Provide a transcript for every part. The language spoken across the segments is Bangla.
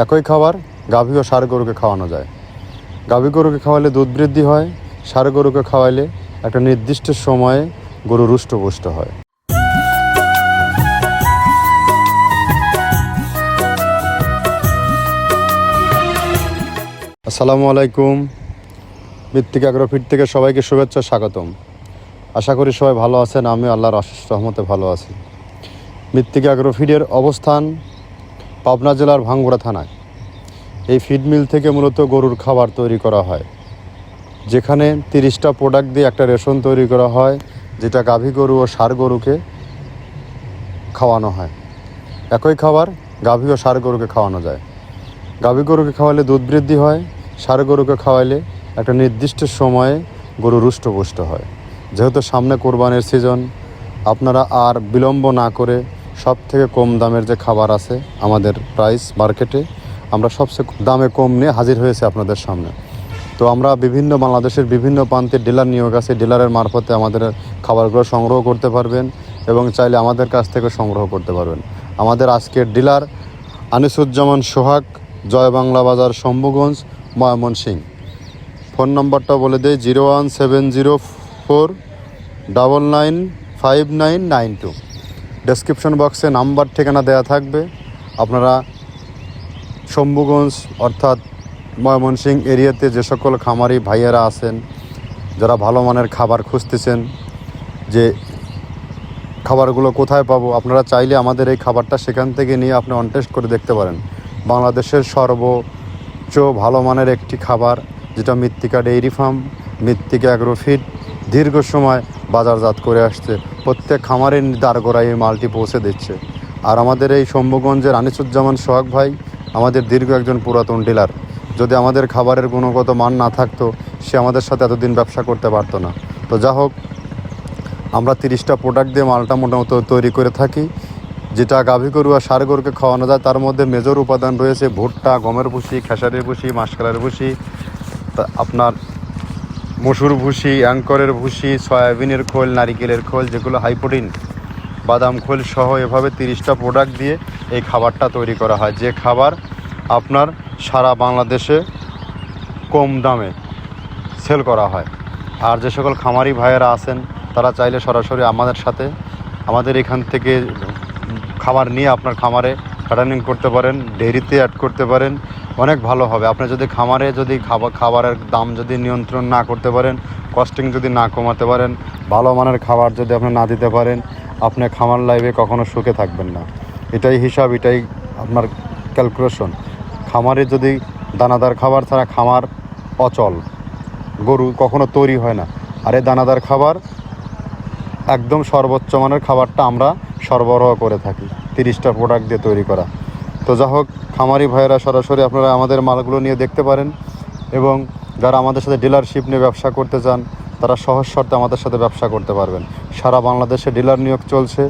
একই খাবার গাভী ও ষাঁড় গরুকে খাওয়ানো যায়। গাভী গরুকে খাওয়ালে দুধ বৃদ্ধি হয়, ষাঁড় গরুকে খাওয়াইলে একটা নির্দিষ্ট সময়ে গরু রুষ্টপুষ্ট হয়। আসসালামু আলাইকুম। মৃত্তিকা অ্যাগ্রোফিড থেকে সবাইকে শুভেচ্ছা, স্বাগতম। আশা করি সবাই ভালো আছেন। আমি আল্লাহর অশেষ রহমতে ভালো আছি। মৃত্তিকা অ্যাগ্রোফিডের অবস্থান পাবনা জেলার ভাঙ্গুড়া থানায়। এই ফিড মিল থেকে মূলত গরুর খাবার তৈরি করা হয়, যেখানে 30টা প্রোডাক্ট দিয়ে একটা রেশন তৈরি করা হয়, যেটা গাভী গরু ও ষাঁড় গরুকে খাওয়ানো হয়। একই খাবার গাভী ও ষাঁড় গরুকে খাওয়ানো যায়। গাভী গরুকে খাওয়ালে দুধ বৃদ্ধি হয়, ষাঁড় গরুকে খাওয়াইলে একটা নির্দিষ্ট সময়ে গরু রুষ্টপুষ্ট হয়। যেহেতু সামনে কোরবানির সিজন, আপনারা আর বিলম্ব না করে সব থেকে কম দামের যে খাবার আছে আমাদের প্রাইস মার্কেটে, আমরা সবচেয়ে দামে কম নিয়ে হাজির হয়েছে আপনাদের সামনে। তো আমরা বাংলাদেশের বিভিন্ন প্রান্তে ডিলার নিয়োগ আছে। ডিলারের মারফতে আমাদের খাবারগুলো সংগ্রহ করতে পারবেন এবং চাইলে আমাদের কাছ থেকে সংগ্রহ করতে পারবেন। আমাদের আজকের ডিলার আনিসুজ্জামান সোহাগ, জয় বাংলা বাজার, শম্ভুগঞ্জ, ময়মনসিংহ। ফোন নম্বরটা বলে দেয় 01704995992। ডেসক্রিপশন বক্সে নাম্বার ঠিকানা দেওয়া থাকবে। আপনারা শম্ভুগঞ্জ অর্থাৎ ময়মনসিংহ এরিয়াতে যে সকল খামারি ভাইয়েরা আছেন, যারা ভালো মানের খাবার খুঁজতেছেন, যে খাবারগুলো কোথায় পাবো, আপনারা চাইলে আমাদের এই খাবারটা সেখান থেকে নিয়ে আপনি অনটেস্ট করে দেখতে পারেন। বাংলাদেশের সর্বোচ্চ ভালো মানের একটি খাবার, যেটা মৃত্তিকা ডেইরি ফার্ম, মৃত্তিকা অ্যাগ্রোফিড দীর্ঘ সময় বাজারজাত করে আসছে। প্রত্যেক খামারের দ্বারগোড়ায় এই মালটি পৌঁছে দিচ্ছে। আর আমাদের এই শম্ভুগঞ্জের আনিসুজ্জামান সোহাগ ভাই আমাদের দীর্ঘ একজন পুরাতন ডিলার। যদি আমাদের খাবারের গুণগত মান না থাকতো, সে আমাদের সাথে এতদিন ব্যবসা করতে পারতো না। তো যা হোক, আমরা 30টা প্রোডাক্ট দিয়ে মালটা মোটামুটি তৈরি করে থাকি, যেটা গাভী গরু আর ষাঁড় গরুকে খাওয়ানো যায়। তার মধ্যে মেজর উপাদান রয়েছে ভুট্টা, গমের ভুসি, খেসারির ভুসি, মাসকলাইয়ের ভুসি, আপনার মসুর ভুসি, অ্যাঙ্করের ভুসি, সয়াবিনের খোল, নারিকেলের খোল, যেগুলো হাই প্রোটিন, বাদাম খোল সহ এভাবে 30টা প্রোডাক্ট দিয়ে এই খাবারটা তৈরি করা হয়, যে খাবার আপনার সারা বাংলাদেশে কম দামে সেল করা হয়। আর যে সকল খামারি ভাইয়েরা আছেন, তারা চাইলে সরাসরি আমাদের এখান থেকে খাবার নিয়ে আপনার খামারে প্যাটার্নিং করতে পারেন, ডেইরিতে অ্যাড করতে পারেন, অনেক ভালো হবে। আপনি যদি খামারে খাবারের দাম যদি নিয়ন্ত্রণ না করতে পারেন, কস্টিং যদি না কমাতে পারেন, ভালো মানের খাবার যদি আপনি না দিতে পারেন, আপনি খামার লাইফে কখনো সুখে থাকবেন না। এটাই হিসাব, এটাই আপনার ক্যালকুলেশন। খামারে যদি দানাদার খাবার ছাড়া খামার অচল, গরু কখনো তৈরি হয় না। আর এই দানাদার খাবার একদম সর্বোচ্চ মানের খাবারটা আমরা সরবরাহ করে থাকি, 30টা প্রোডাক্ট দিয়ে তৈরি করা। তো যা হোক, খামারি ভাইয়েরা সরাসরি আপনারা আমাদের মালগুলো নিয়ে দেখতে পারেন, এবং যারা আমাদের সাথে ডিলারশিপ নিয়ে ব্যবসা করতে চান, তারা সহজ শর্তে আমাদের সাথে ব্যবসা করতে পারবেন। সারা বাংলাদেশে ডিলার নিয়োগ চলছে,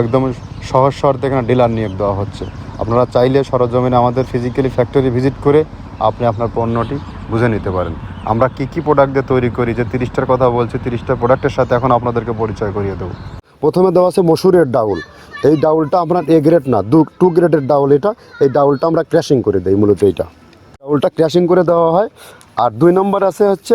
একদম সহজ শর্তে এখানে ডিলার নিয়োগ দেওয়া হচ্ছে। আপনারা চাইলে সরজমিনে আমাদের ফিজিক্যালি ফ্যাক্টরি ভিজিট করে আপনি আপনার পণ্যটি বুঝে নিতে পারেন। আমরা কী প্রোডাক্ট দিয়ে তৈরি করি, যে 30টার কথা বলছি, 30টা প্রোডাক্টের সাথে এখন আপনাদেরকে পরিচয় করিয়ে দেবো। প্রথমে দেওয়া আছে মসুরের ডাউল। এই ডাউলটা আপনার এ গ্রেড না, 2 গ্রেডের ডাউল এটা। এই ডাউলটা আমরা ক্র্যাশিং করে দিই, মূলত এইটা ডাউলটা ক্র্যাশিং করে দেওয়া হয়। আর 2 নম্বর আছে হচ্ছে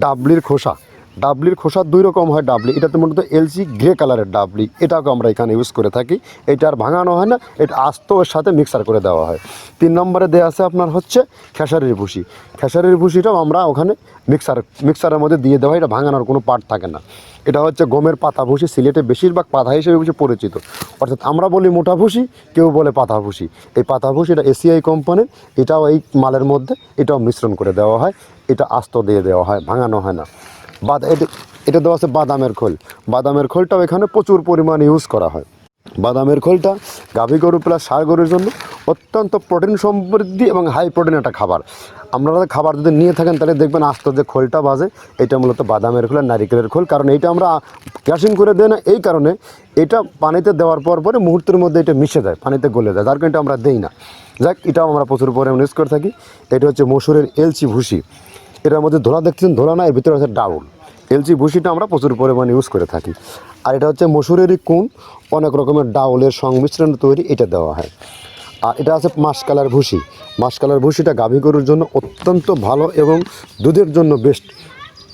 ডাবলির খোসা। ডাবলির খোসা 2 রকম হয় ডাবলি, এটাতে মূলত এলসি গ্রে কালারের ডাবলি, এটাকে আমরা এখানে ইউজ করে থাকি। এটা আর ভাঙানো হয় না, এটা আস্ত ওর সাথে মিক্সার করে দেওয়া হয়। 3 নম্বরে দেওয়া আছে আপনার হচ্ছে খেসারির ভুসি। খেসারির ভুসিটাও আমরা ওখানে মিক্সারের মধ্যে দিয়ে দেওয়া হয়, এটা ভাঙানোর কোনো পার্ট থাকে না। এটা হচ্ছে গমের পাতা ভুসি, সিলেটে বেশিরভাগ পাতা হিসেবে পরিচিত। অর্থাৎ আমরা বলি মোটা ভুসি, কেউ বলে পাতা ভুসি। এই পাতা ভুসি এটা এসিআই কোম্পানির, এটাও এই মালের মধ্যে এটাও মিশ্রণ করে দেওয়া হয়। এটা আস্ত দিয়ে দেওয়া হয়, ভাঙানো হয় না। এটা দেওয়া আছে বাদামের খোল। বাদামের খোলটাও এখানে প্রচুর পরিমাণে ইউজ করা হয়। বাদামের খোলটা গাভী গরু প্লাস ষাঁড় গরুর জন্য অত্যন্ত প্রোটিন সমৃদ্ধি এবং হাই প্রোটিন একটা খাবার। আপনারা খাবার যদি নিয়ে থাকেন, তাহলে দেখবেন আস্ত যে খোলটা বাজে, এটা মূলত বাদামের খোল আর নারিকেলের খোল। কারণ এইটা আমরা ক্র্যাশিং করে দেয় না, এই কারণে এটা পানিতে দেওয়ার পরে মুহূর্তের মধ্যে এটা মিশে যায়, পানিতে গলে যায়, যার কারণে এটা আমরা দেই না। যাক, এটাও আমরা প্রচুর পরিমাণে ইউজ করে থাকি। এটা হচ্ছে মসুরের এলচি ভুসি। এটার মধ্যে ধোলা দেখছেন, ধোলা না, এর ভিতরে হচ্ছে ডাউল। এলচি ভুসিটা আমরা প্রচুর পরিমাণে ইউজ করে থাকি। আর এটা হচ্ছে মসুরেরই কুন, অনেক রকমের ডাউলের সংমিশ্রণ তৈরি, এটা দেওয়া হয়। আর এটা আছে মাসকালার ভুসি। মাসকালার ভুসিটা গাভী গরুর জন্য অত্যন্ত ভালো এবং দুধের জন্য বেস্ট।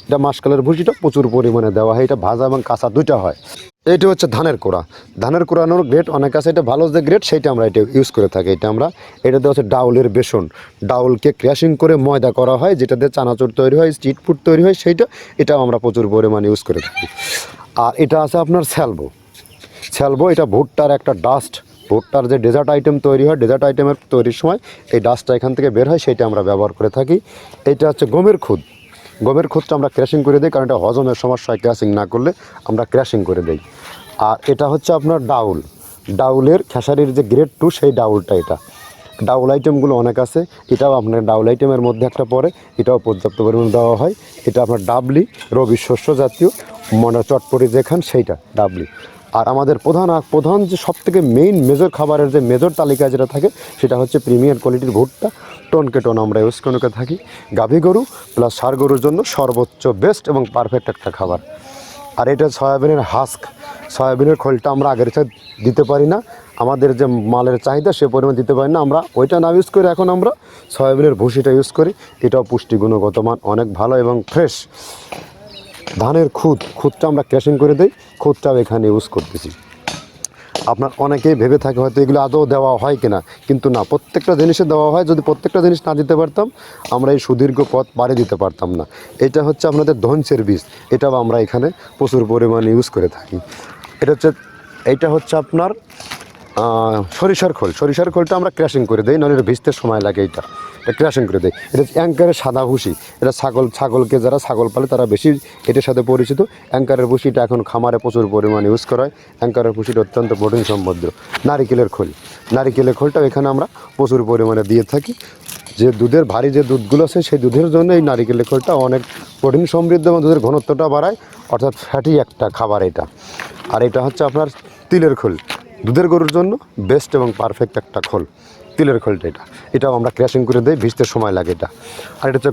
এটা মাসকালার ভুসিটা প্রচুর পরিমাণে দেওয়া হয়, এটা ভাজা এবং কাঁচা দুইটা হয়। এইটা হচ্ছে ধানের কোড়া। ধানের কোড়ানোর গ্রেড অনেক আছে, এটা ভালো যে গ্রেড সেইটা আমরা এটা ইউজ করে থাকি। এটাতে হচ্ছে ডাউলের বেসন, ডাউলকে ক্র্যাশিং করে ময়দা করা হয়, যেটাতে চানাচুর তৈরি হয়, স্ট্রিট ফুড তৈরি হয়, এটাও আমরা প্রচুর পরিমাণে ইউজ করে থাকি। আর এটা আছে আপনার স্যালবো, এটা ভুট্টার একটা ডাস্ট। ভুট্টার যে ডেজার্ট আইটেম তৈরি হয়, ডেজার্ট আইটেমের তৈরির সময় এই ডাস্টটা এখান থেকে বের হয়, সেইটা আমরা ব্যবহার করে থাকি। এটা হচ্ছে গমের খুদটা আমরা ক্র্যাশিং করে দিই, কারণ এটা হজমের সমস্যায় ক্র্যাশিং না করলে আমরা ক্র্যাশিং করে দিই। আর এটা হচ্ছে আপনার ডাউলের খেসারির যে গ্রেড 2 সেই ডাউলটা। এটা ডাউল আইটেমগুলো অনেক আছে, এটাও আপনার ডাউল আইটেমের মধ্যে একটা পড়ে, এটাও পর্যাপ্ত পরিমাণে দেওয়া হয়। এটা আপনার ডাবলি, রবি শস্য জাতীয় চটপটি যেখান সেইটা ডাবলি। আর আমাদের প্রধান যে সবথেকে মেজর খাবারের যে মেজর তালিকায় যেটা থাকে সেটা হচ্ছে প্রিমিয়ার কোয়ালিটির ভুট্টা, টন আমরা ইউজ করে থাকি। গাভী গরু প্লাস ষাঁড় গরুর জন্য সর্বোচ্চ বেস্ট এবং পারফেক্ট একটা খাবার। আর এটা সয়াবিনের সয়াবিনের খোলটা আমরা আগের সাথে দিতে পারি না, আমাদের যে মালের চাহিদা সে পরিমাণ দিতে পারি না, আমরা ওইটা না ইউজ করি, এখন আমরা সয়াবিনের ভুসিটা ইউজ করি। এটাও পুষ্টি গুণগত মান অনেক ভালো এবং ফ্রেশ। ধানের খুদটা আমরা ক্র্যাশিং করে দিই, খুদটাও এখানে ইউজ করতেছি। আপনার অনেকেই ভেবে থাকে হয়তো এগুলো আদৌ দেওয়া হয় কিনা, কিন্তু না, প্রত্যেকটা জিনিসে দেওয়া হয়। যদি প্রত্যেকটা জিনিস না দিতে পারতাম আমরা এই সুদীর্ঘ পথ পাড়ি দিতে পারতাম না। এটা হচ্ছে আপনাদের ধনসের বীজ, এটাও আমরা এখানে প্রচুর পরিমাণে ইউজ করে থাকি। এইটা হচ্ছে আপনার সরিষার খোলটা আমরা ক্র্যাশিং করে দিই, নাহলে এটা ভিজতে সময় লাগে। এটা ক্র্যাশিং করে দিই। এটা অ্যাঙ্কারের সাদা ভুসি, এটা ছাগলকে যারা ছাগল পালে তারা বেশি এটার সাথে পরিচিত। অ্যাঙ্কারের ভুসিটা এখন খামারে প্রচুর পরিমাণে ইউজ করা হয়। অ্যাঙ্কারের ভুসিটা অত্যন্ত প্রোটিন সমৃদ্ধ। নারিকেলের খোলটাও এখানে আমরা প্রচুর পরিমাণে দিয়ে থাকি। যে দুধের ভারী যে দুধগুলো আছে সেই দুধের জন্য এই নারিকেলের খোলটা অনেক প্রোটিন সমৃদ্ধ এবং দুধের ঘনত্বটা বাড়ায়, অর্থাৎ ফ্যাটি একটা খাবার এটা। আর এটা হচ্ছে আপনার তিলের খোল, দুধের গরুর জন্য বেস্ট এবং পারফেক্ট একটা খোল, তিলের খোলটা। এটাও আমরা ক্র্যাশিং করে দিই, ভিজতে সময় লাগে এটা। আর এটা হচ্ছে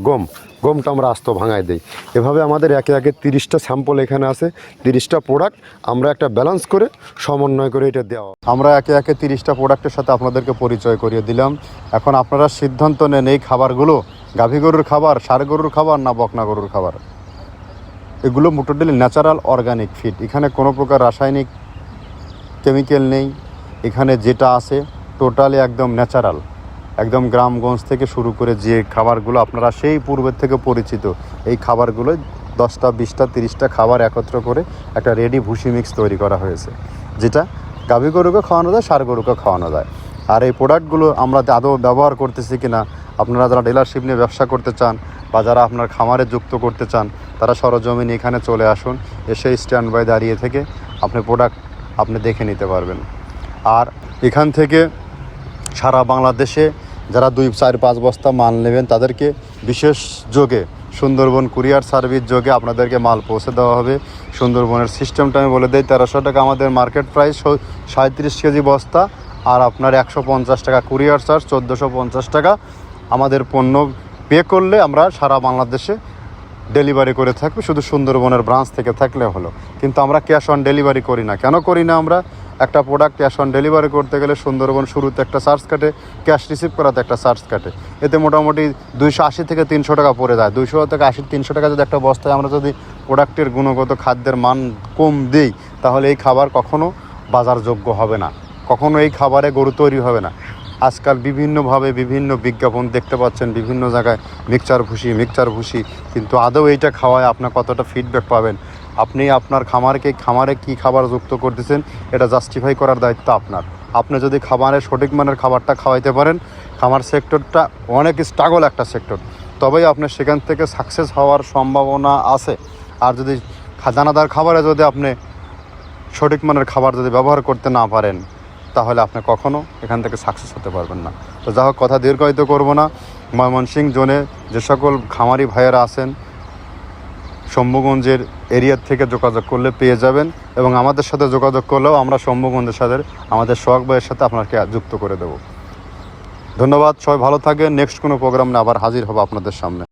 গমটা আমরা আস্ত ভাঙায় দিই। এভাবে আমাদের একে 30টা স্যাম্পল এখানে আছে, 30টা প্রোডাক্ট আমরা একটা ব্যালেন্স করে সমন্বয় করে এটা দেওয়া। আমরা একে 30টা প্রোডাক্টের সাথে আপনাদেরকে পরিচয় করিয়ে দিলাম। এখন আপনারা সিদ্ধান্ত নেন এই খাবারগুলো গাভী গরুর খাবার, ষাঁড় গরুর খাবার না বকনা গরুর খাবার। এগুলো টোটালি ন্যাচারাল অর্গানিক ফিড, এখানে কোনো প্রকার রাসায়নিক কেমিক্যাল নেই। এখানে যেটা আছে টোটালি একদম ন্যাচারাল, একদম গ্রামগঞ্জ থেকে শুরু করে যে খাবারগুলো আপনারা সেই পূর্বের থেকে পরিচিত, এই খাবারগুলো 10টা 20টা 30টা খাবার একত্র করে একটা রেডি ভুসি মিক্স তৈরি করা হয়েছে, যেটা গাভী গরুকে খাওয়ানো যায়, ষাঁড় গরুকে খাওয়ানো যায়। আর এই প্রোডাক্টগুলো আমরা আদৌ ব্যবহার করতেছি কিনা, আপনারা যারা ডিলারশিপ নিয়ে ব্যবসা করতে চান বা যারা আপনার খামারে যুক্ত করতে চান, তারা সরজমিনে এখানে চলে আসুন, এসে স্ট্যান্ড বাই দাঁড়িয়ে থেকে আপনি প্রোডাক্ট আপনি দেখে নিতে পারবেন। আর এখান থেকে সারা বাংলাদেশে যারা 2-4-5 বস্তা মাল নেবেন তাদেরকে বিশেষ যোগে সুন্দরবন কুরিয়ার সার্ভিস যোগে আপনাদেরকে মাল পৌঁছে দেওয়া হবে। সুন্দরবনের সিস্টেমটা আমি বলে দিই, 1300 টাকা আমাদের মার্কেট প্রাইস, 37 কেজি বস্তা। আর আপনার 150 টাকা কুরিয়ার চার্জ, 1450 টাকা আমাদের পণ্য পে করলে আমরা সারা বাংলাদেশে ডেলিভারি করে থাকবে। শুধু সুন্দরবনের ব্রাঞ্চ থেকে থাকলে হলো, কিন্তু আমরা ক্যাশ অন ডেলিভারি করি না। কেন করি না? আমরা একটা প্রোডাক্ট ক্যাশ অন ডেলিভারি করতে গেলে সুন্দরবন শুরুতে একটা চার্জ কাটে, ক্যাশ রিসিভ করাতে একটা চার্জ কাটে, এতে মোটামুটি 280 থেকে 300 টাকা পড়ে যায়। 200 থেকে 300 টাকা যদি একটা বস্তায় আমরা যদি প্রোডাক্টের গুণগত খাদ্যের মান কম দিই, তাহলে এই খাবার কখনো বাজারযোগ্য হবে না, কখনো এই খাবারে গরু তৈরি হবে না। আজকাল বিভিন্নভাবে বিভিন্ন বিজ্ঞাপন দেখতে পাচ্ছেন, বিভিন্ন জায়গায় মিক্সচার ভুসি, কিন্তু আদৌ এইটা খাওয়ায় আপনার কতটা ফিডব্যাক পাবেন? আপনি আপনার খামারে কী খাবার যুক্ত করতেছেন এটা জাস্টিফাই করার দায়িত্ব আপনার। আপনি যদি খামারে সঠিক মানের খাবারটা খাওয়াইতে পারেন, খামার সেক্টরটা অনেক স্ট্রাগল একটা সেক্টর, তবেই আপনার সেখান থেকে সাকসেস হওয়ার সম্ভাবনা আছে। আর যদি দানাদার খাবারে যদি আপনি সঠিক মানের খাবার যদি ব্যবহার করতে না পারেন, তাহলে আপনি কখনও এখান থেকে সাকসেস হতে পারবেন না। তো যা হোক, কথা দীর্ঘায়িত করব না। ময়মনসিংহ জোনে যে সকল খামারি ভাইয়েরা আছেন, শম্ভুগঞ্জের এরিয়ার থেকে যোগাযোগ করলে পেয়ে যাবেন, এবং আমাদের সাথে যোগাযোগ করলেও আমরা শম্ভুগঞ্জের সাথে আমাদের সোহাগ ভাইয়ের সাথে আপনাকে যুক্ত করে দেব। ধন্যবাদ, সবাই ভালো থাকবেন। নেক্সট কোনো প্রোগ্রাম নিয়ে আবার হাজির হব আপনাদের সামনে।